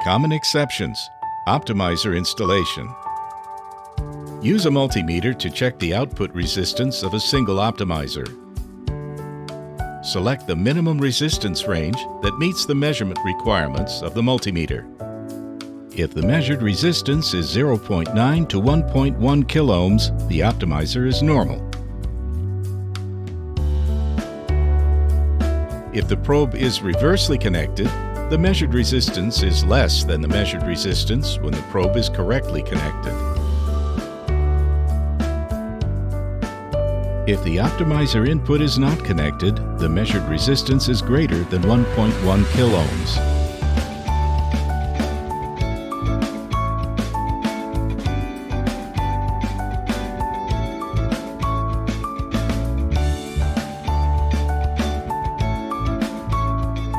Common exceptions: optimizer installation. Use a multimeter to check the output resistance of a single optimizer. Select the minimum resistance range that meets the measurement requirements of the multimeter. If the measured resistance is 0.9 to 1.1 kiloohms, the optimizer is normal. If the probe is reversely connected, the measured resistance is less than the measured resistance when the probe is correctly connected. If the optimizer input is not connected, the measured resistance is greater than 1.1 kiloohms.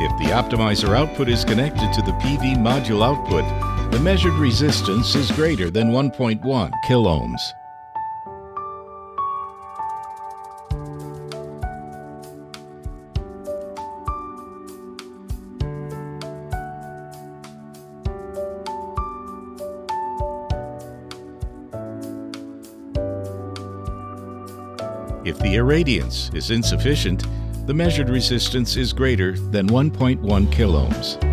If the optimizer output is connected to the PV module output, the measured resistance is greater than 1.1 kiloohms. If the irradiance is insufficient, the measured resistance is greater than 1.1 kiloohms.